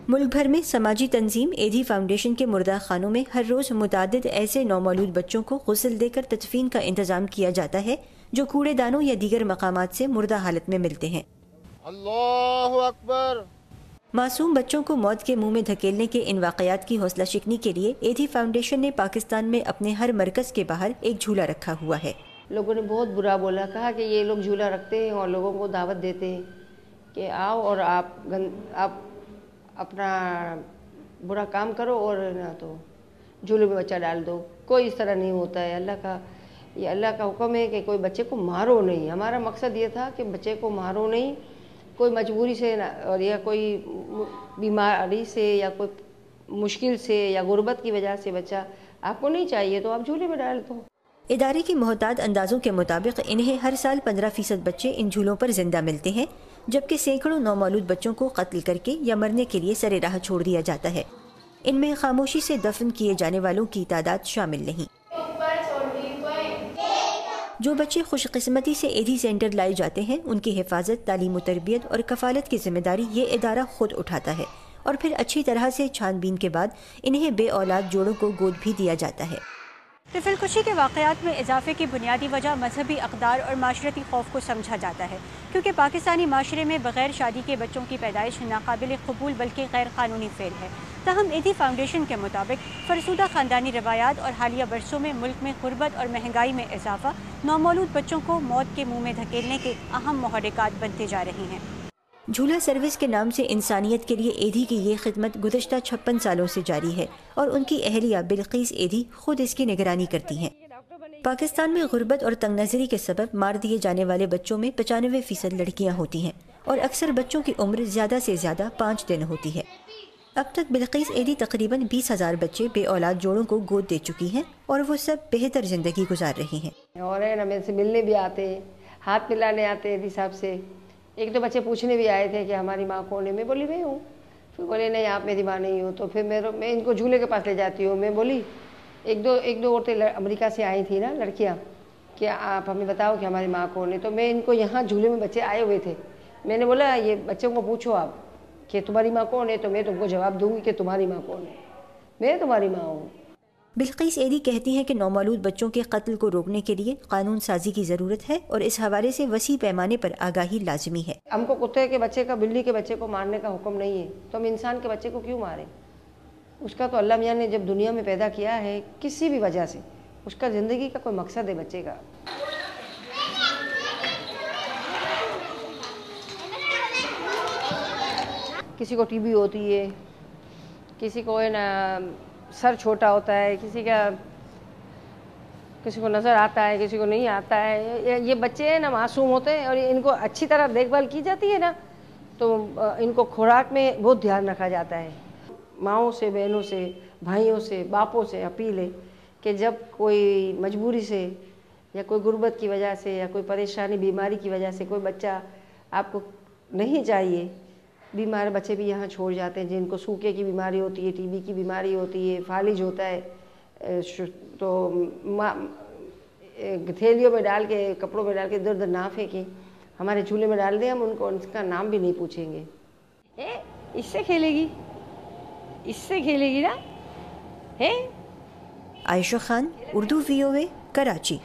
ملک بھر میں سماجی تنظیم ایدھی فاؤنڈیشن کے مردہ خانوں میں ہر روز متعدد ایسے نومولود بچوں کو غسل دے کر تدفین کا انتظام کیا جاتا ہے جو کوڑے دانوں یا دیگر مقامات سے مردہ حالت میں ملتے ہیں۔ اللہ اکبر۔ معصوم بچوں کو موت کے منہ میں دھکیلنے کے ان واقعات کی حوصلہ شکنی کے لیے ایدھی فاؤنڈیشن نے پاکستان میں اپنے ہر مرکز کے باہر ایک جھولا رکھا ہوا ہے۔ لوگوں نے بہت برا بولا، کہا کہ یہ لوگ جھولا رکھتے ہیں اور لوگوں کو دعوت دیتے ہیں کہ آؤ اور آپ اپنا برا کام کرو اور نہ تو جھولے میں بچہ ڈال دو۔ کوئی اس طرح نہیں ہوتا ہے۔ اللہ کا حکم ہے کہ کوئی بچے کو مارو نہیں۔ ہمارا مقصد یہ تھا کہ بچے کو مارو نہیں، کوئی مجبوری سے اور یا کوئی بیماری سے یا کوئی مشکل سے یا غربت کی وجہ سے بچہ آپ کو نہیں چاہیے تو آپ جھولے میں ڈال دو۔ ادارے کی محتاط اندازوں کے مطابق انہیں ہر سال 15% بچے ان جھولوں پر زندہ ملتے ہیں، جبکہ سینکڑوں نومولود بچوں کو قتل کر کے یا مرنے کے لیے سرے راہ چھوڑ دیا جاتا ہے۔ ان میں خاموشی سے دفن کیے جانے والوں کی تعداد شامل نہیں۔ جو بچے خوش قسمتی سے ایدھی سینٹر لائے جاتے ہیں ان کی حفاظت، تعلیم و تربیت اور کفالت کی ذمہ داری یہ ادارہ خود اٹھاتا ہے، اور پھر اچھی طرح سے چھان بین کے بعد انہیں بے اولاد جوڑوں کو گود بھی دیا جاتا ہے۔ طفل کشی کے واقعات میں اضافے کی بنیادی وجہ مذہبی اقدار اور معاشرتی خوف کو سمجھا جاتا ہے، کیونکہ پاکستانی معاشرے میں بغیر شادی کے بچوں کی پیدائش ناقابل قبول بلکہ غیر قانونی فعل ہے۔ تاہم ایدھی فاؤنڈیشن کے مطابق فرسودہ خاندانی روایات اور حالیہ برسوں میں ملک میں غربت اور مہنگائی میں اضافہ نومولود بچوں کو موت کے منہ میں دھکیلنے کے اہم محرکات بنتے جا رہے ہیں۔ جھولا سروس کے نام سے انسانیت کے لیے ایدھی کی یہ خدمت گزشتہ 56 سالوں سے جاری ہے، اور ان کی اہلیہ بلقیس ایدھی خود اس کی نگرانی کرتی ہیں۔ پاکستان میں غربت اور تنگ نظری کے سبب مار دیے جانے والے بچوں میں 95% لڑکیاں ہوتی ہیں، اور اکثر بچوں کی عمر زیادہ سے زیادہ 5 دن ہوتی ہے۔ اب تک بلقیس ایدھی تقریباً 20,000 بچے بے اولاد جوڑوں کو گود دے چکی ہیں، اور وہ سب بہتر زندگی گزار رہی ہیں۔ اور ہمیں سے ملنے بھی آتے ہیں، ہاتھ ملانے آتے ہیں ایدھی صاحب سے۔ ایک تو بچے پوچھنے بھی آئے تھے کہ ہماری ماں کون ہے، میں بولی میں ہوں۔ پھر بولے نہیں آپ میری ماں نہیں ہو، تو پھر میں ان کو جھولے کے پاس لے جاتی ہوں۔ میں بولی ایک دو عورتیں امریکہ سے آئی تھیں نا لڑکیاں، کہ آپ ہمیں بتاؤ کہ ہماری ماں کون ہے، تو میں ان کو یہاں جھولے میں بچے آئے ہوئے تھے، میں نے بولا یہ بچوں کو پوچھو آپ کہ تمہاری ماں کون ہے، تو میں تم کو جواب دوں گی کہ تمہاری ماں کون ہے، میں تمہاری ماں ہوں۔ بلقیس ایدھی کہتی ہیں کہ نومولود بچوں کے قتل کو روکنے کے لیے قانون سازی کی ضرورت ہے، اور اس حوالے سے وسیع پیمانے پر آگاہی لازمی ہے۔ ہم کو کتے کے بچے کا، بلی کے بچے کو مارنے کا حکم نہیں ہے، تو ہم انسان کے بچے کو کیوں ماریں؟ اس کا تو اللہ میاں نے جب دنیا میں پیدا کیا ہے کسی بھی وجہ سے، اس کا زندگی کا کوئی مقصد ہے بچے کا۔ کسی کو ٹی بی ہوتی ہے، کسی کو ہے نا سر چھوٹا ہوتا ہے، کسی کو نظر آتا ہے، کسی کو نہیں آتا ہے۔ یہ بچے ہیں نا معصوم ہوتے ہیں، اور ان کو اچھی طرح دیکھ بھال کی جاتی ہے نا، تو ان کو خوراک میں بہت دھیان رکھا جاتا ہے۔ ماؤں سے، بہنوں سے، بھائیوں سے، باپوں سے اپیل ہے کہ جب کوئی مجبوری سے یا کوئی غربت کی وجہ سے یا کوئی پریشانی بیماری کی وجہ سے کوئی بچہ آپ کو نہیں چاہیے، بیمار بچے بھی یہاں چھوڑ جاتے ہیں جن کو سوکے کی بیماری ہوتی ہے، ٹی بی کی بیماری ہوتی ہے، فالج ہوتا ہے، تو تھیلیوں میں ڈال کے، کپڑوں میں ڈال کے ادھر ادھر نہ پھینکیں، ہمارے چولہے میں ڈال دیں، ہم ان کو ان کا نام بھی نہیں پوچھیں گے۔ اس سے کھیلے گی، اس سے کھیلے گی نا۔ عائشہ خان، اردو VOA، کراچی۔